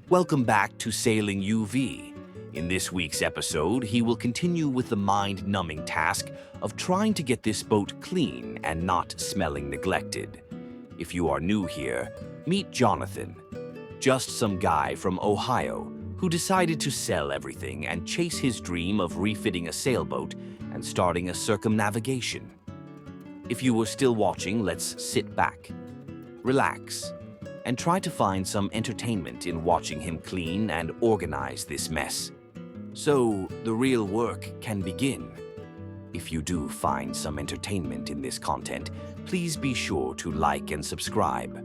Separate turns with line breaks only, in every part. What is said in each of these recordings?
Welcome back to SailingUV. In this week's episode, he will continue with the mind-numbing task of trying to get this boat clean and not smelling neglected. If you are new here, meet Jonathan, just some guy from Ohio who decided to sell everything and chase his dream of refitting a sailboat and starting a circumnavigation. If you were still watching, let's sit back, relax, and try to find some entertainment in watching him clean and organize this mess. So the real work can begin. If you do find some entertainment in this content, please be sure to like and subscribe.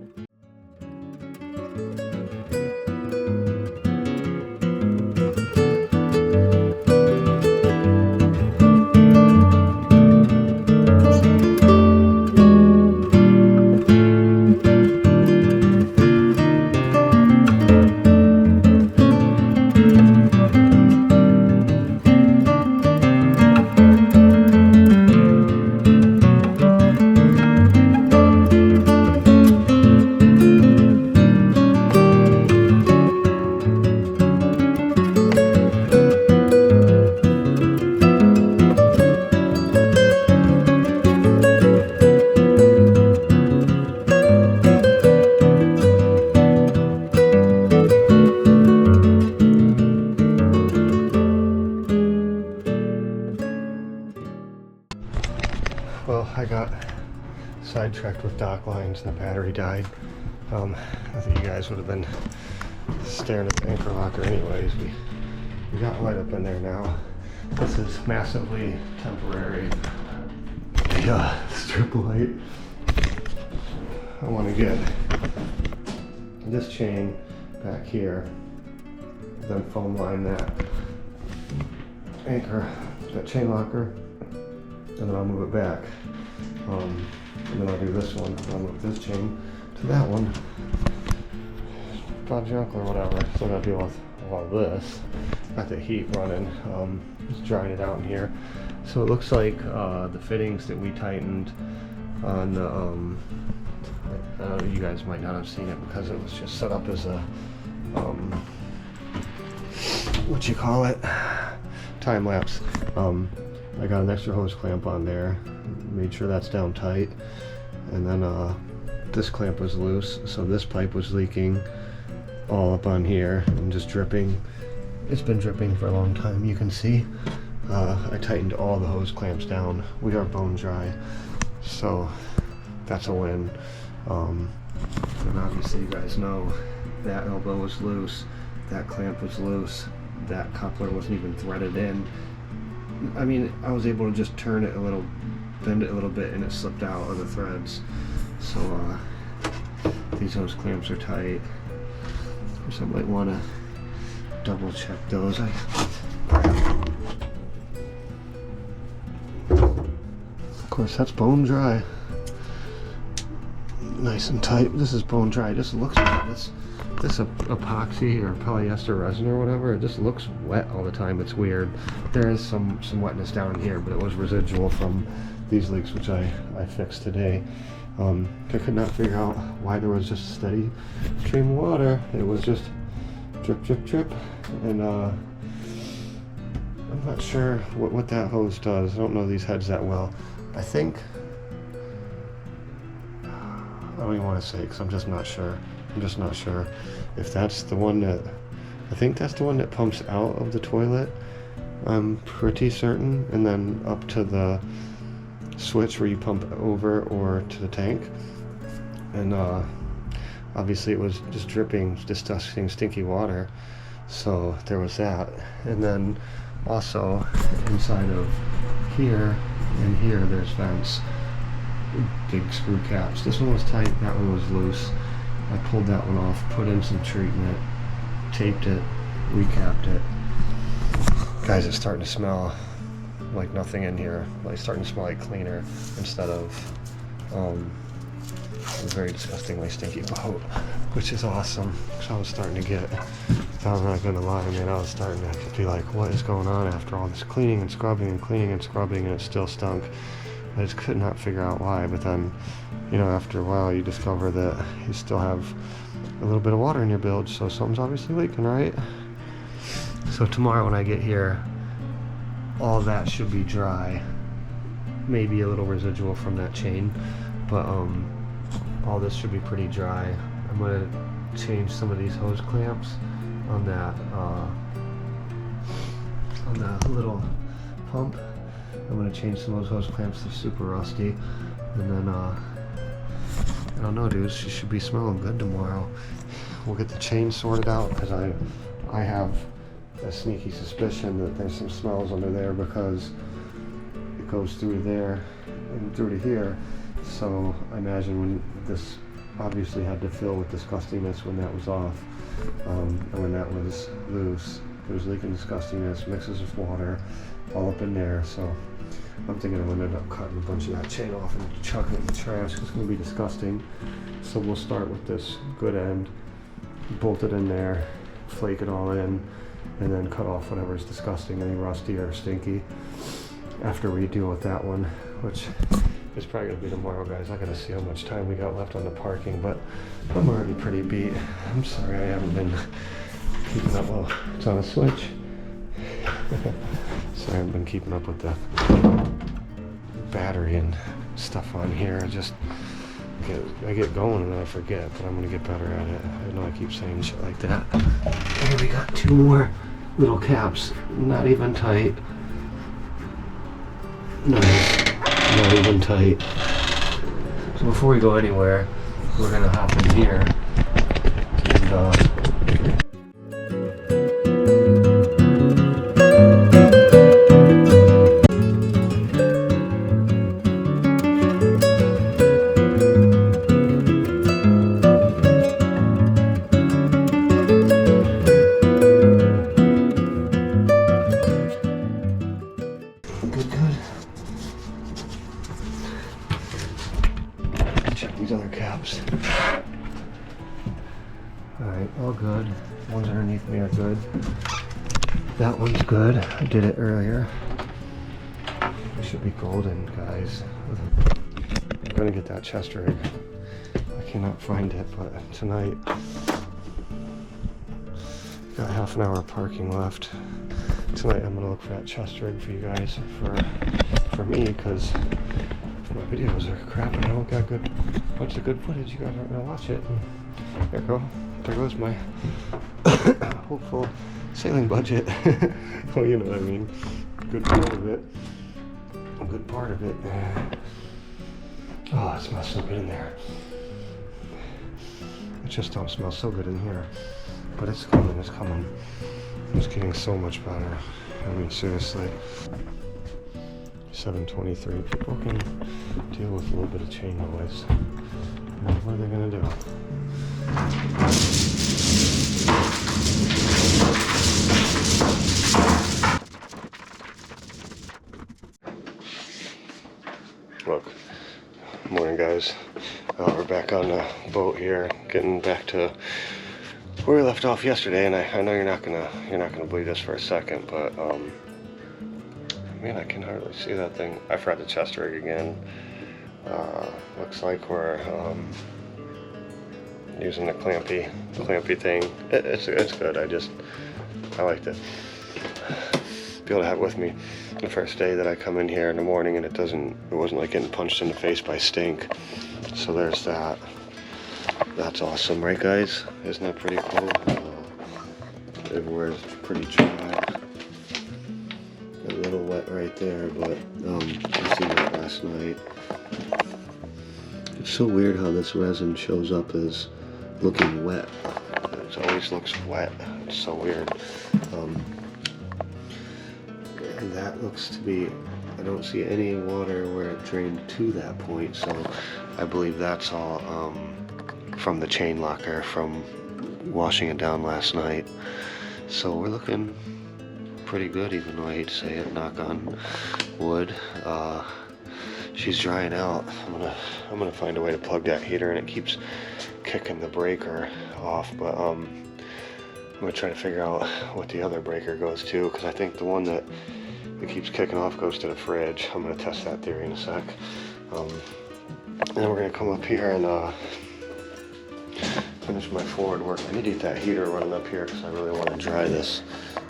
Well, I got sidetracked with dock lines and the battery died. I think you guys would have been staring at the anchor locker anyways. We got light up in there now. This is massively temporary. The strip light. I want to get this chain back here, then foam line that anchor, that chain locker, and then I'll move it back. And then I'll do this one. I'll move this chain to that one. Got junk or whatever. Still gotta deal with a lot of this. Got the heat running. Just drying it out in here. So it looks like the fittings that we tightened on the you guys might not have seen it because it was just set up as a what you call it, time lapse. I got an extra hose clamp on there, made sure that's down tight, and then this clamp was loose, so this pipe was leaking all up on here and just dripping. It's been dripping for a long time, you can see. I tightened all the hose clamps down. We are bone dry, so that's a win. And obviously you guys know that elbow was loose, that clamp was loose, that coupler wasn't even threaded in. I mean, I was able to just turn it a little, bend it a little bit, and it slipped out of the threads. So these hose clamps are tight. So I might want to double check those. Of course, that's bone dry. Nice and tight. This is bone dry. It just looks wet. This epoxy or polyester resin or whatever, it just looks wet all the time. It's weird. There is some wetness down here, but it was residual from these leaks, which I fixed today. I could not figure out why there was just steady stream of water. It was just drip, drip, drip, and I'm not sure what that hose does. I don't know these heads that well. I think, I don't even want to say because I'm just not sure. I'm just not sure if that's the one that, I think that's the one that pumps out of the toilet. I'm pretty certain, and then up to the switch where you pump over or to the tank. And obviously it was just dripping disgusting stinky water, so there was that. And then also inside of here and here there's vents, big screw caps. This one was tight, that one was loose. I pulled that one off, put in some treatment, taped it, recapped it. Guys, it's starting to smell like nothing in here. Like, it's starting to smell like cleaner instead of a very disgustingly stinky boat, which is awesome. So I was starting to get, I'm not gonna lie, man, I was starting to be like, what is going on after all this cleaning and scrubbing and cleaning and scrubbing, and it still stunk. I just could not figure out why, but then, you know, after a while you discover that you still have a little bit of water in your bilge, so something's obviously leaking, right? So tomorrow when I get here, all that should be dry. Maybe a little residual from that chain, but all this should be pretty dry. I'm gonna change some of these hose clamps on that little pump. I'm gonna change some of those hose clamps. They're super rusty, and then I don't know, dude. She should be smelling good tomorrow. We'll get the chain sorted out because I have a sneaky suspicion that there's some smells under there because it goes through there and through to here. So I imagine when this obviously had to fill with disgustingness when that was off, and when that was loose, it was leaking disgustingness, mixes with water, all up in there. So I'm thinking I'm gonna end up cutting a bunch of that chain off and chucking it in the trash because it's gonna be disgusting. So we'll start with this good end, bolt it in there, flake it all in, and then cut off whatever's disgusting, any rusty or stinky, after we deal with that one, which is probably gonna be tomorrow, guys. I gotta see how much time we got left on the parking, but I'm already pretty beat. I'm sorry I haven't been keeping up. Well, it's on a switch. Sorry I haven't been keeping up with the battery and stuff on here. I get going and then I forget, but I'm gonna get better at it. I know I keep saying shit like that. Here we got 2 more little caps, not even tight. Nice, not even tight. So before we go anywhere, we're gonna hop in here and check these other caps. Alright, all good. The ones underneath me are good. That one's good. I did it earlier. It should be golden, guys. I'm gonna get that chest rig. I cannot find it, but tonight, got half an hour of parking left. Tonight I'm gonna look for that chest rig for you guys, for me, because my videos are crap and I don't got bunch of good footage. You guys aren't gonna watch it. And there goes my hopeful sailing budget. Well, you know what I mean. Good part of it. A good part of it. Oh, it smells so good in there. It just don't smell so good in here. But it's coming, it's coming. It's getting so much better. I mean, seriously. 7:23. People can deal with a little bit of chain noise. What are they gonna do? Look, morning, guys. We're back on the boat here, getting back to where we left off yesterday. And I know you're not gonna believe this for a second, but man, I can hardly see that thing. I forgot the chest rig again. Looks like we're using the clampy thing. It's good. I liked it. Be able to have it with me the first day that I come in here in the morning, and it wasn't like getting punched in the face by stink. So there's that. That's awesome, right, guys? Isn't that pretty cool? Everywhere's pretty dry. A little wet right there, but I seen that last night. It's so weird how this resin shows up as looking wet. It always looks wet. It's so weird. And that looks to be, I don't see any water where it drained to that point, so I believe that's all from the chain locker from washing it down last night. So we're looking pretty good, even though I hate to say it, knock on wood. She's drying out. I'm gonna find a way to plug that heater, and it keeps kicking the breaker off, but gonna try to figure out what the other breaker goes to, because I think the one that it keeps kicking off goes to the fridge. I'm gonna test that theory in a sec. And then we're gonna come up here and finish my forward work. I need to get that heater running up here because I really want to dry this.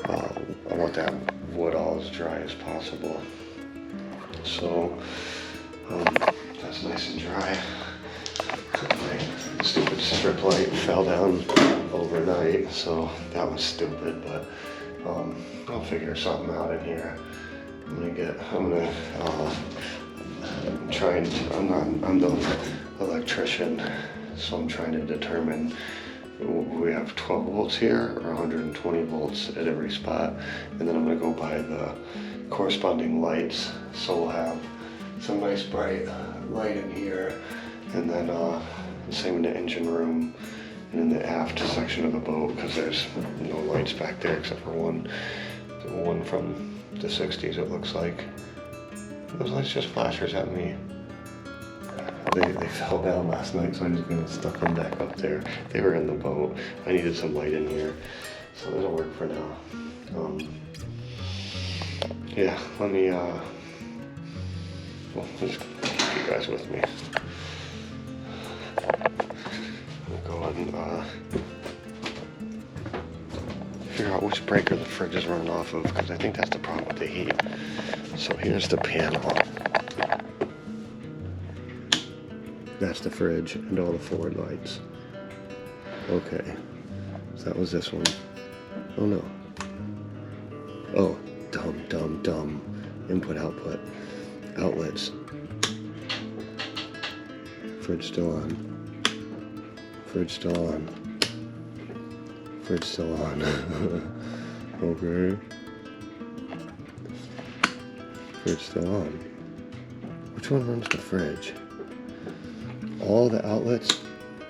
I want that wood all as dry as possible. So that's nice and dry. My stupid strip light fell down overnight, so that was stupid, but I'll figure something out in here. I'm the electrician, so I'm trying to determine, we have 12 volts here or 120 volts at every spot, and then I'm going to go by the corresponding lights, so we'll have some nice bright light in here, and then the same in the engine room and in the aft section of the boat, because there's no lights back there except for one from the 60s, it looks like. Those lights just flashers at me. They fell down last night, so I'm just gonna stuck them back up there. They were in the boat. I needed some light in here, so it'll work for now. Yeah, let me just keep you guys with me. I'm gonna go and figure out which breaker the fridge is running off of, because I think that's the problem with the heat. So here's the panel. That's the fridge and all the forward lights. Okay, so that was this one. Oh no. Oh, dumb. Input, output, outlets. Fridge still on. Fridge still on. Fridge still on. Okay. Fridge still on. Which one runs the fridge? All the outlets?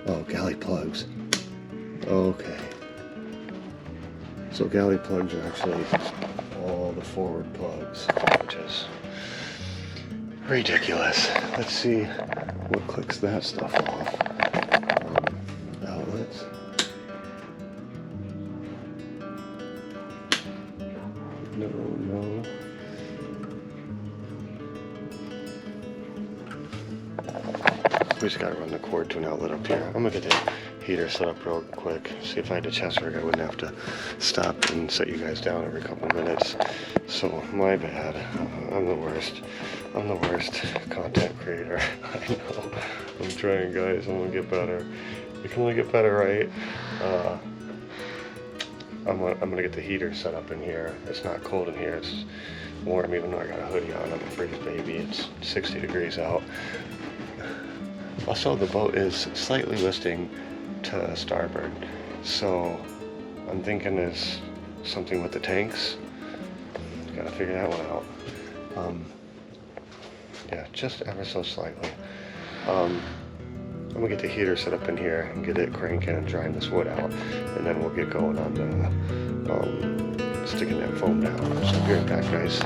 Oh, galley plugs. Okay. So galley plugs are actually all the forward plugs, which is ridiculous. Let's see what clicks that stuff off. Outlets. No. We just gotta run the cord to an outlet up here. I'm gonna get the heater set up real quick. See, if I had a chest rig, I wouldn't have to stop and set you guys down every couple of minutes. So, my bad. I'm the worst. I'm the worst content creator. I know. I'm trying, guys. I'm gonna get better. You can only get better, right? I'm gonna get the heater set up in here. It's not cold in here. It's warm, even though I got a hoodie on. I'm a freeze baby. It's 60 degrees out. Also, the boat is slightly listing to starboard, so I'm thinking there's something with the tanks. Gotta figure that one out. Yeah, just ever so slightly. I'm gonna get the heater set up in here and get it cranking and drying this wood out, and then we'll get going on the sticking that foam down. So I'll be right back, guys.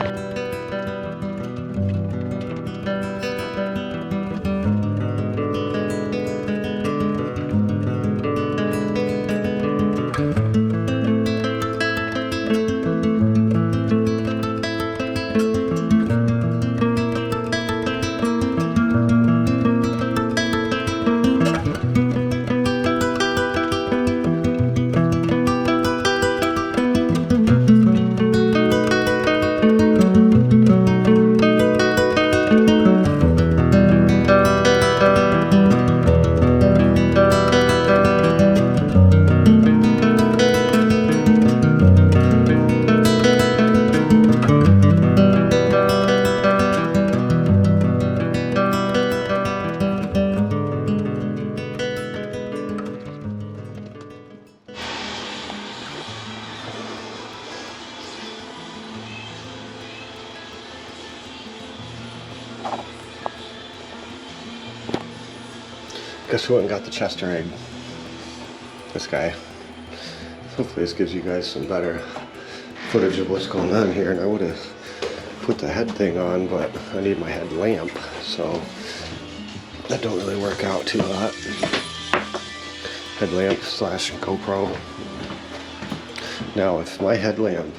Guess who went and got the Chester egg? This guy. Hopefully this gives you guys some better footage of what's going on here. And I would have put the head thing on, but I need my head lamp, so that don't really work out too hot. Headlamp / GoPro. Now, if my headlamp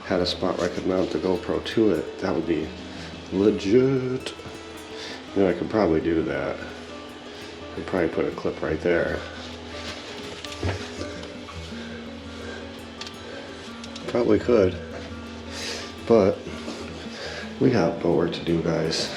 had a spot where I could mount the GoPro to it, that would be legit. You know, I could probably do that. I could probably put a clip right there. Probably could. But we got boat work to do, guys.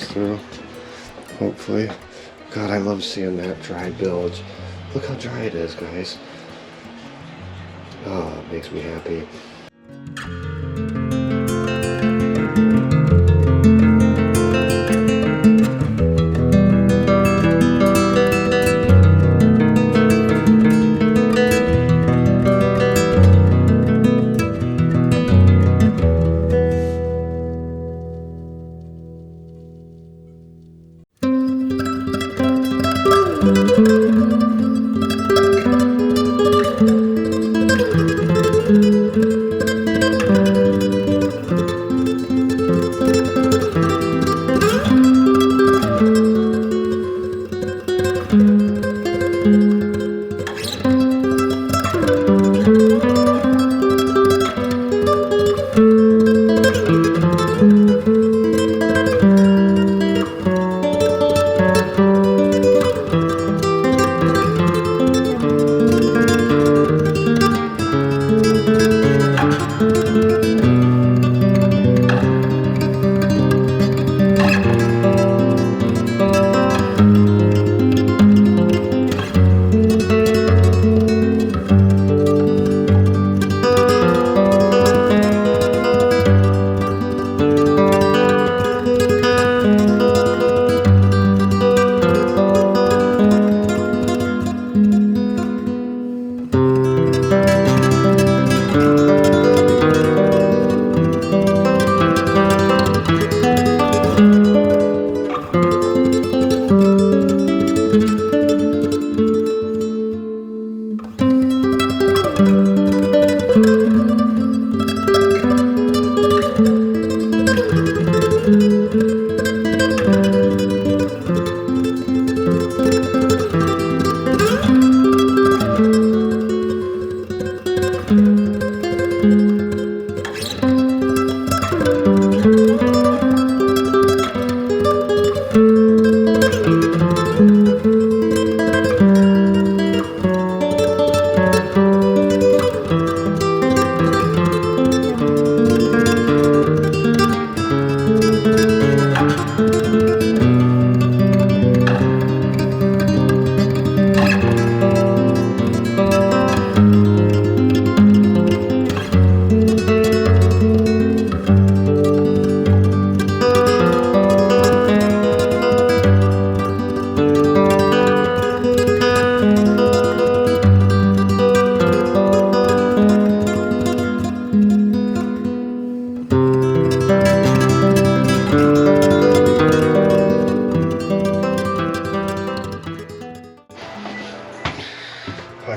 Through, hopefully. God, I love seeing that dry bilge. Look how dry it is, guys. Oh, it makes me happy.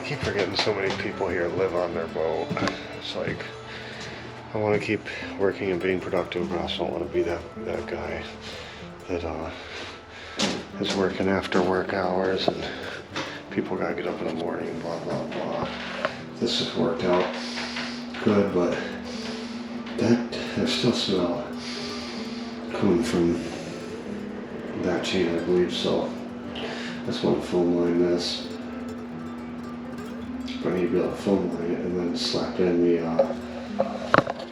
keep forgetting so many people here live on their boat. It's like, I want to keep working and being productive, but I also don't want to be that guy that is working after work hours and people gotta get up in the morning, blah, blah, blah. This has worked out good, but there's still smell coming from that chain, I believe, so I just want to foam line this. But I need to be able to foam line it and then slap in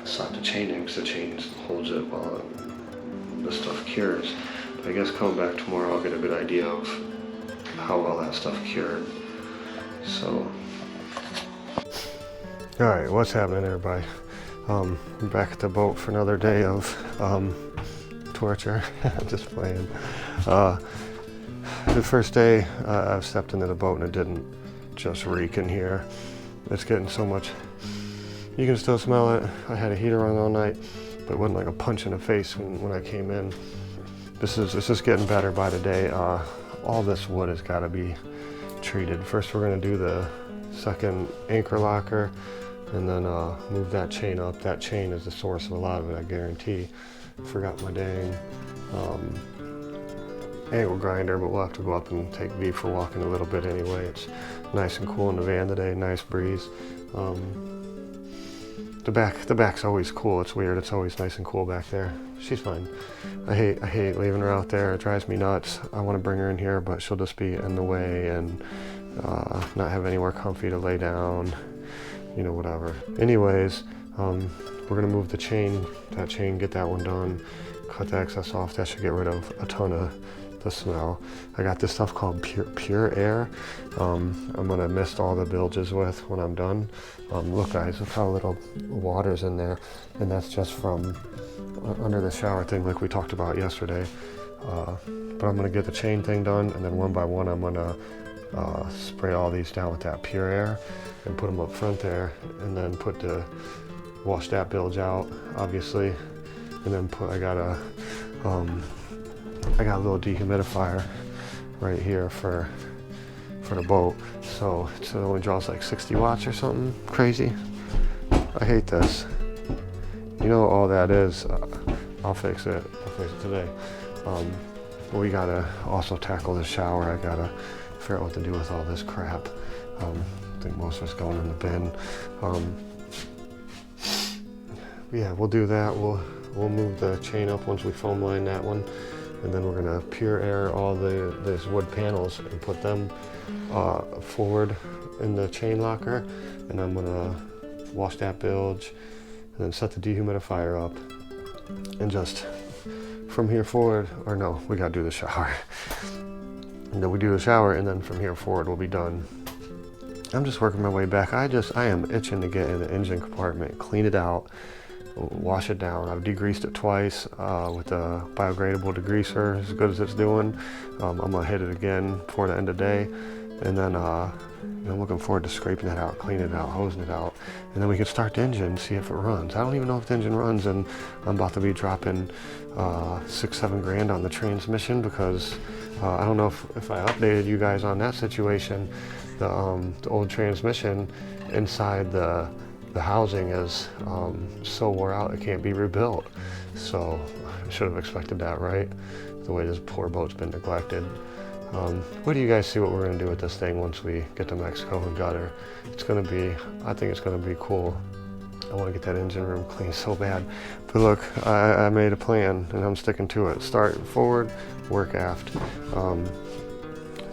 slap the chain in, because the chain holds it while the stuff cures. But I guess coming back tomorrow I'll get a good idea of how well that stuff cured. So, alright, what's happening, everybody? I'm back at the boat for another day of torture. I'm just playing. The first day I've stepped into the boat and it didn't just reek in here. It's getting so much. You can still smell it. I had a heater on all night, but it wasn't like a punch in the face when I came in. It's just getting better by the day. All this wood has got to be treated. First we're going to do the second anchor locker and then move that chain up. That chain is the source of a lot of it, I guarantee. Forgot my dang angle grinder, but we'll have to go up and take V for walking a little bit anyway. It's nice and cool in the van today, nice breeze. The back's always cool. It's weird. It's always nice and cool back there. She's fine. I hate leaving her out there. It drives me nuts. I want to bring her in here, but she'll just be in the way and not have anywhere comfy to lay down. You know, whatever. Anyways, we're gonna move the chain. That chain, get that one done. Cut the excess off. That should get rid of a ton of the smell. I got this stuff called pure air. I'm gonna mist all the bilges with when I'm done. Look guys, look how little water's in there, and that's just from under the shower thing like we talked about yesterday. But I'm gonna get the chain thing done, and then one by one I'm gonna spray all these down with that pure air and put them up front there, and then wash that bilge out obviously, and then I got a little dehumidifier right here for the boat, so it only draws like 60 watts or something crazy. I hate this. You know all that is. I'll fix it. I'll fix it today. We gotta also tackle the shower. I gotta figure out what to do with all this crap. I think most of it's going in the bin. Yeah, we'll do that. We'll move the chain up once we foam line that one. And then we're gonna pure air all these wood panels and put them forward in the chain locker. And I'm gonna wash that bilge and then set the dehumidifier up. And just from here forward, or no, we gotta do the shower. And then we do the shower, and then from here forward we'll be done. I'm just working my way back. I am itching to get in the engine compartment, clean it out, wash it down. I've degreased it twice with a biodegradable degreaser, as good as it's doing. I'm gonna hit it again before the end of the day, and then I'm looking forward to scraping it out, cleaning it out, hosing it out, and then we can start the engine, see if it runs. I don't even know if the engine runs, and I'm about to be dropping $6-7 grand on the transmission because I don't know if I updated you guys on that situation. The old transmission inside the housing is so wore out it can't be rebuilt. So I should have expected that, right? The way this poor boat's been neglected. What do you guys see what we're gonna do with this thing once we get to Mexico and gut her? I think it's gonna be cool. I wanna get that engine room clean so bad. But look, I made a plan and I'm sticking to it. Start forward, work aft.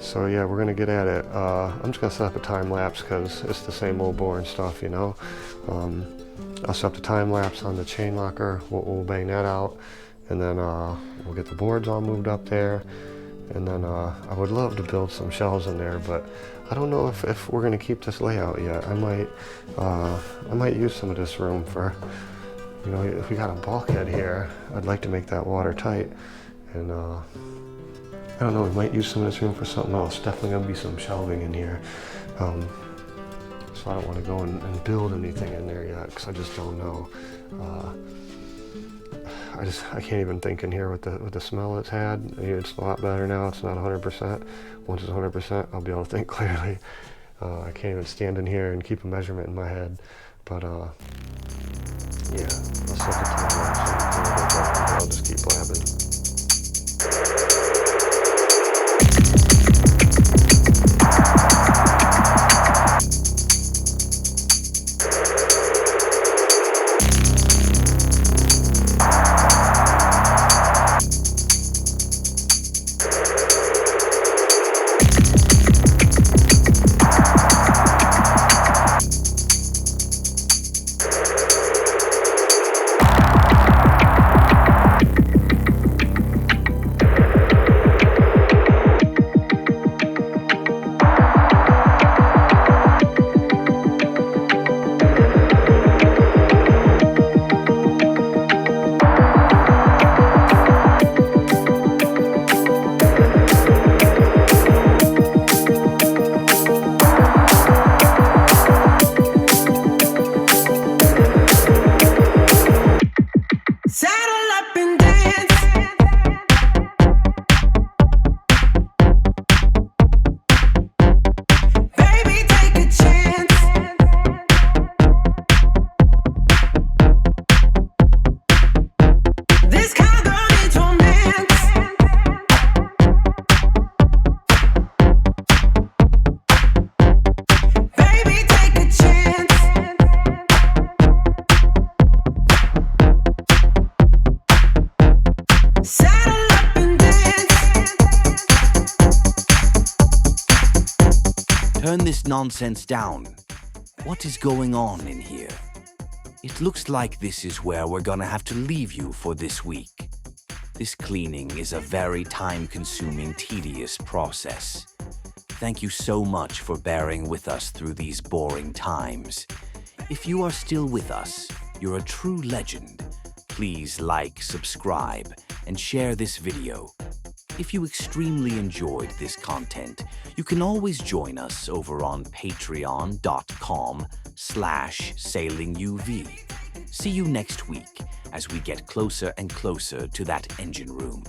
So yeah, we're gonna get at it. I'm just gonna set up a time lapse because it's the same old boring stuff, you know. I'll set up the time lapse on the chain locker. We'll bang that out, and then we'll get the boards all moved up there. And then I would love to build some shelves in there, but I don't know if we're gonna keep this layout yet. I might use some of this room for, you know, if we got a bulkhead here, I'd like to make that watertight. And I don't know, we might use some of this room for something else. Definitely gonna be some shelving in here. So I don't want to go and build anything in there yet because I just don't know. I can't even think in here with the smell it's had. It's a lot better now. It's not 100%. Once it's 100%, I'll be able to think clearly. I can't even stand in here and keep a measurement in my head. But yeah, I'll set the time lapse and I'll just keep blabbing.
Turn this nonsense down. What is going on in here? It looks like this is where we're gonna have to leave you for this week. This cleaning is a very time-consuming, tedious process. Thank you so much for bearing with us through these boring times. If you are still with us, you're a true legend. Please like, subscribe, and share this video. If you extremely enjoyed this content, you can always join us over on patreon.com/SailingUV. See you next week as we get closer and closer to that engine room.